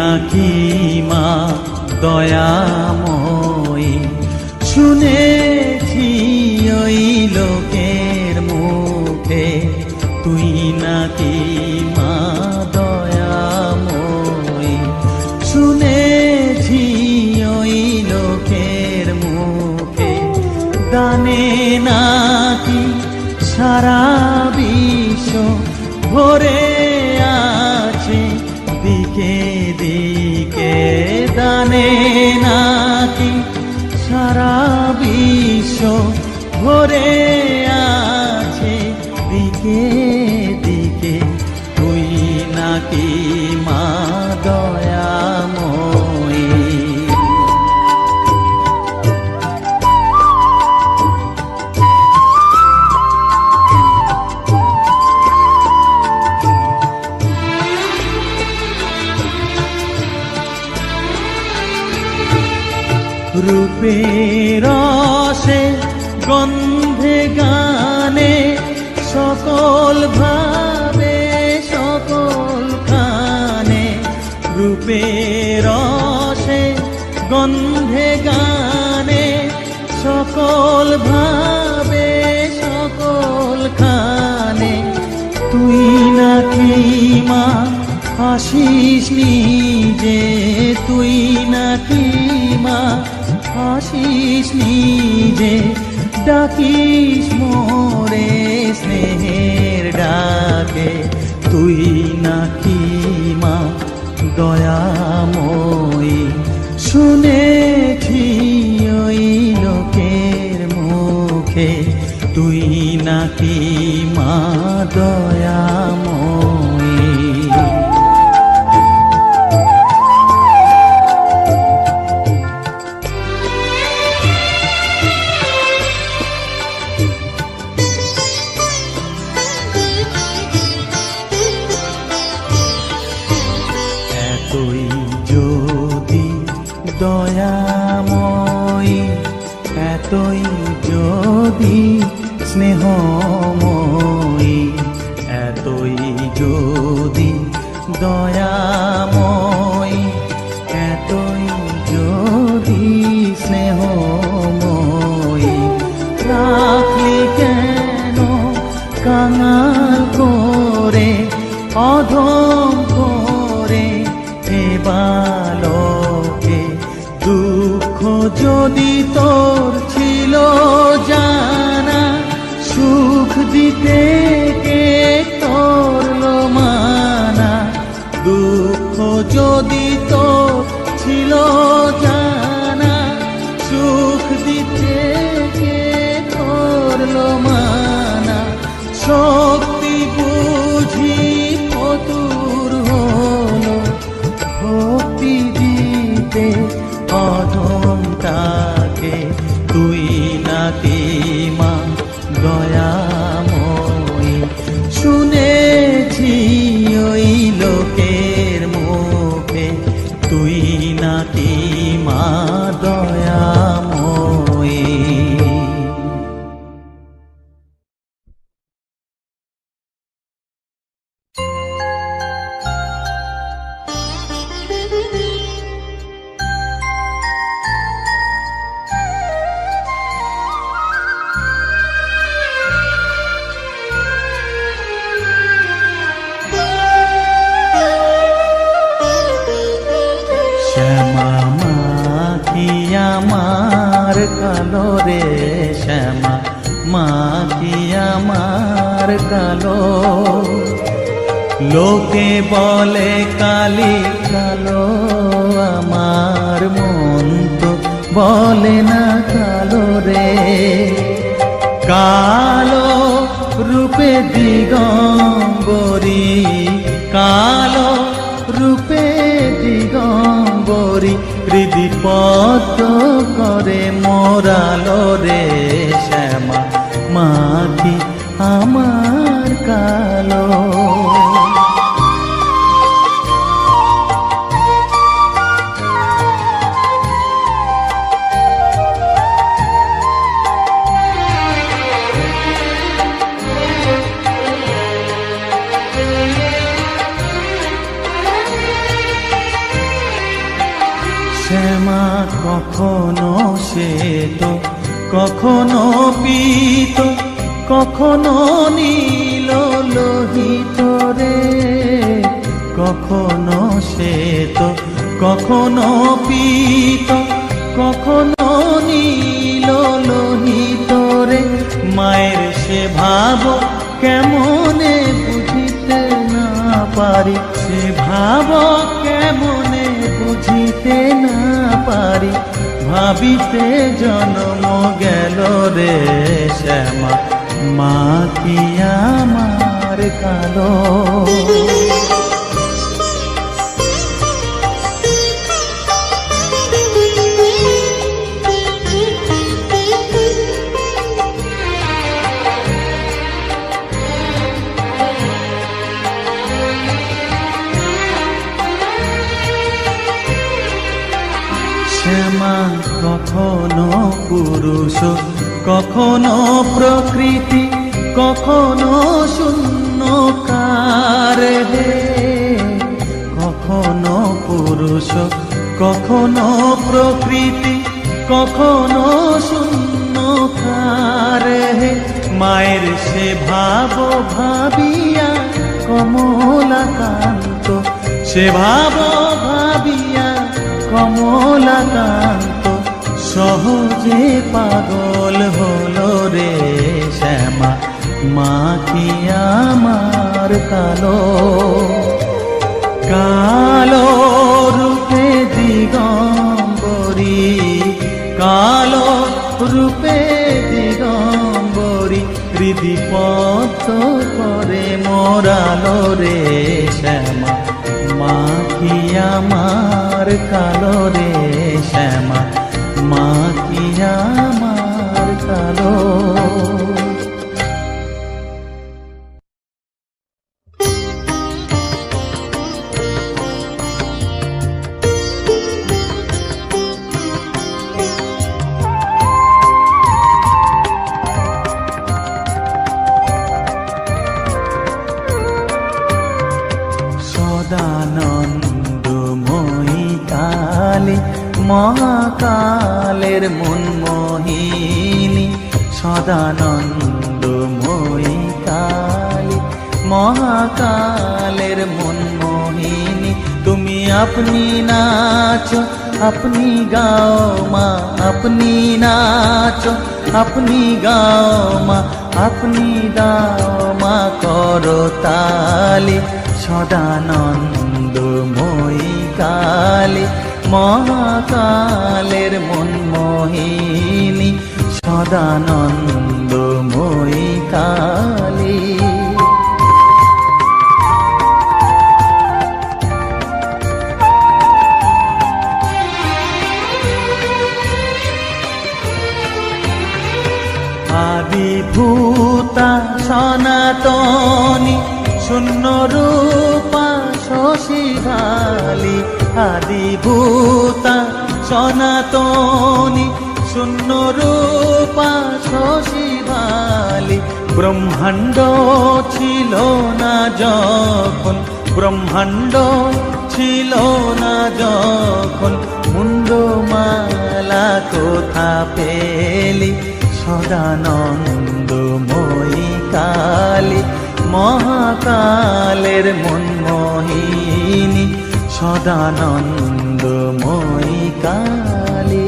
নাকি মা দয়াময়ী, শুনেছি ওই লোকের মুখে তুই নাকি মা দয়াময়ী, শুনেছি ওই লোকের মুখে দানে নাকি সারা বিশ্ব ভরে আছে দিকে দিকে, দানে নাকি সারা বিশ্ব ভরে আছে দিকে দিকে, তুই নাকি মা দয়াময়ী। রূপের রসে গন্ধে গানে সকল ভাবে সকল খানে, রূপের রসে গন্ধে গানে সকল ভাবে সকল খানে, তুই নাকি মা হাসিস নিজে, তুই নাকি মা হাসিস নিজে, ডাকিস মোরে স্নেহের ডাকে, তুই নাকি মা দয়াময়ী, শুনেছি ওই লোকের মুখে তুই নাকি মা দয়াময়ী। এতই যদি দয়াময়ী, এতই যদি স্নেহময়ী, এতই যদি দয়াময়ী, এতই যদি স্নেহময়ী, রাখলি কেন কাঙাল করে অধম করে এ বালকে, দুঃখ যদি তোর ছিল জানা, সুখ দিতে কে তোর মানা, দুঃখ যদি তোর ছিল জানা, সুখ দিতে কে তোর মানা, শক্তি বুঝি ফতুর হলো ভক্তি দিতে অধমটাকে, তুই নাকি মা দয়াময়ী, শুনেছি ওই লোকের মুখে তুই নাকি মা দয়াময়ী। শ্যামা মাখি আমার কালো রে, শ্যামা মাখি আমার কালো, লোকে বলে কালি কালো, আমার মন তো বলে না কালো রে, কালো রূপে দিগম্বরী, কালো রূপে দিগম্বরী, হৃদি পদ্ম করে মোরালো রে, শ্যামা মাখি আমার কালো। শ্যামা কখনো শ্বেত, কখনো পীত, কখনো নীল লোহিত রে। কখনো শ্বেত, কখনো পীত, কখনো নীল লোহিত রে। মায়ের সে ভাব কেমনে বুঝিতে না পারি, সে ভাব কেমনে বুঝিতে না পারি। ভাবিতে জন্ম গেল রে শ্যামা, মা কি আমার কালো। শ্যামা কখনো পুরুষ, কখনো প্রকৃতি, কখনো শূন্যকার হে। কখনো পুরুষ, কখনো প্রকৃতি, কখনো শূন্যকার হে। মায়ের সে ভাব ভাবিয়া কমলাকান্ত, সে ভাব ভাবিয়া কমলাকান্ত সহজে পাগল হলো রে শ্যামা, মা কি আমার কালো। কালো রূপে দিগম্বরী, কালো রূপে দিগম্বরী, হৃদি পদ্ম করে মোরালো রে শ্যামা, মা কি আমার কালো রে শ্যামা, মা কি আমার কালো। সদানন্দময়ী কালী মহাকালের মনমোহিনী, সদানন্দময়ী কালী মহাকালের মনমোহিনী। তুমি আপনি নাচো, আপনি গাও মা, আপনি নাচো, আপনি গাও মা, আপনি দাও মা করো তালি। সদানন্দময়ী কালী মহাকালের মনমোহিনী, সদানন্দময়ী কালী। আদিভূতা সনাতনী শূন্য রূপা শশীভালি, আদিভূতা সনাতনী শূন্য রূপা শশীভালি। ব্রহ্মাণ্ড ছিল না যখন, ব্রহ্মাণ্ড ছিল না যখন, মুন্ডমালা কোথা পেলি। সদানন্দময়ী কালী মহাকালের মনমোহিনী, সদানন্দময়ী কালী।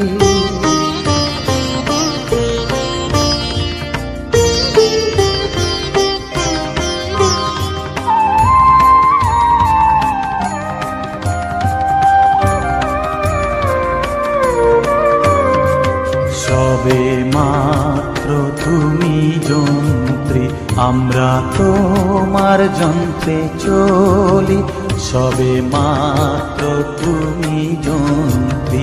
সবে মাত্র তুমি যন্ত্রী, আমরা তোমার যন্ত্রে চলি। সবে মাত্র তুমি যন্ত্রী,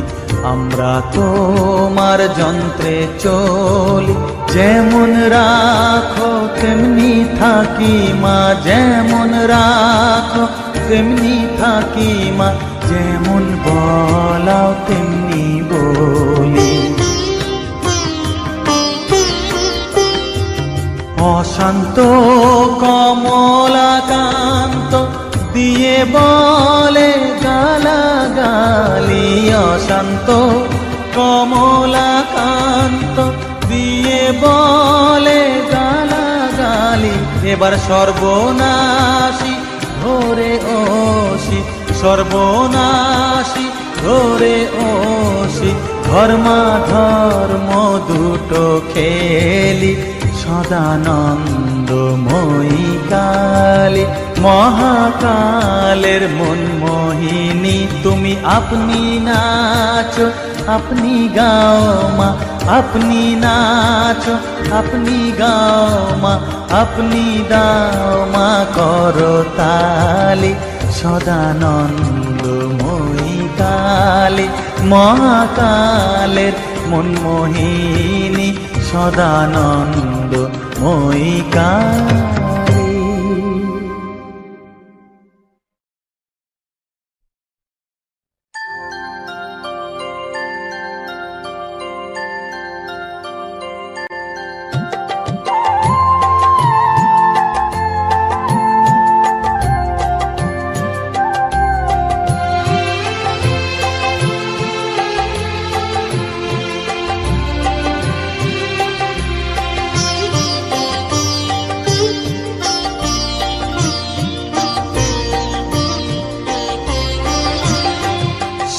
আমরা তোমার যন্ত্রে চলি। যেমন রাখো তেমনি থাকি মা, যেমন রাখো তেমনি থাকি মা, যেমন বলাও তেমনি বলি। অশান্ত কমলাকান্ত দিয়ে বলে গালাগালি, শান্ত কমলাকান্ত দিয়ে বলে গালাগালি, এবার সর্বনাশী ধরে ওসি, সর্বনাশী ধরে ওসি, ধর্মাধর্ম দুটো খেলি, সদানন্দময়ী কালী, মহাকালের মনমোহিনী তুমি। আপনি নাচো আপনি গাও মা, আপনি নাচো আপনি গাও মা, আপনি দাও মা করতালি, সদানন্দময়ী কালী, মহাকালের মনমোহিনী, সদানন্দময়ী কালী।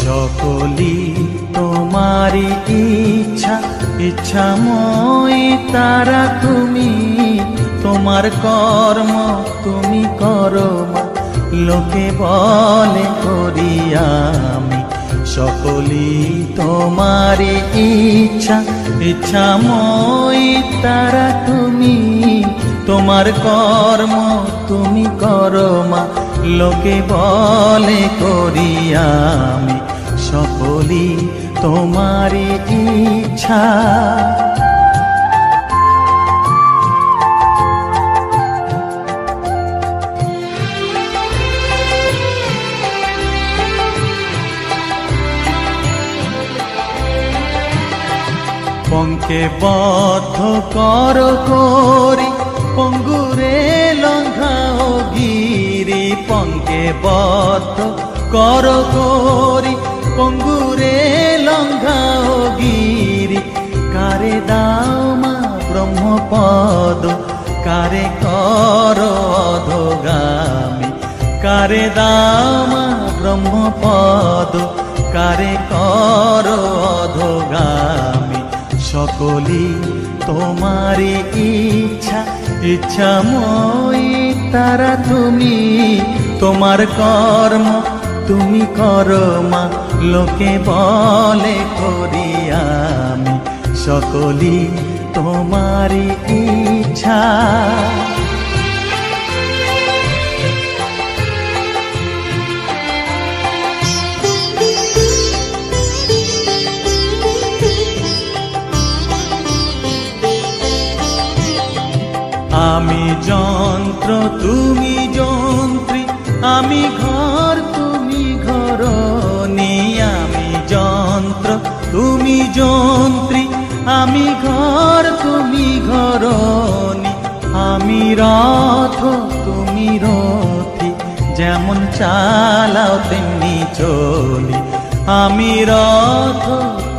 সকলি তোমারি ইচ্ছা, ইচ্ছাময়ী তারা তুমি, তোমার কর্ম তুমি করো মা, লোকে বলে করি আমি। সকলি তোমারি ইচ্ছা, ইচ্ছাময়ী তারা তুমি, তোমার কর্ম তুমি করো মা, লোকে বলে করি আমি। সকলি তোমারি ইচ্ছা। পঙ্কে বদ্ধ কর করি, পঙ্গুরে লঙ্ঘাও গিরি, পঙ্কে বদ্ধ কর করি, পঙ্গুরে লঙ্ঘাও গিরি, কারে দাও মা ব্রহ্মপদ, কারে কর অধোগামী, কারে দাও মা ব্রহ্মপদ, কারে কর অধোগামী। সকলি তোমারি ইচ্ছা, ইচ্ছাময়ী তারা তুমি, তোমার কর্ম তুমি করো মা, লোকে বলে করি আমি। সকলি তোমারি ইচ্ছা। আমি যন্ত্র তুমি যন্ত্রী, আমি ঘর তুমি ঘরণী, আমি যন্ত্র তুমি যন্ত্রী, আমি ঘর তুমি ঘরণী, আমি রথ তুমি রথী, যেমন চালাও তেমনি চলি, আমি রথ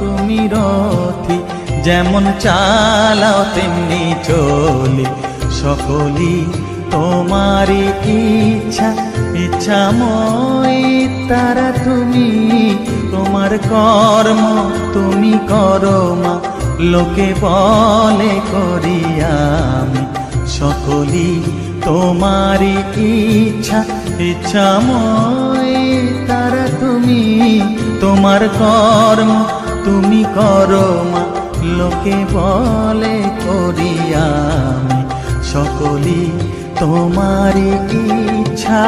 তুমি রথী, যেমন চালাও তেমনি চলি। সকলি তোমারি ইচ্ছা, ইচ্ছাময়ী তারা তুমি, তোমার কর্ম তুমি করো মা, লোকে বলে করি আমি। সকলি তোমারি ইচ্ছা, ইচ্ছাময়ী তারা তুমি, তোমার কর্ম তুমি করো মা, লোকে বলে করি আমি। সকলি তোমারি ইচ্ছা।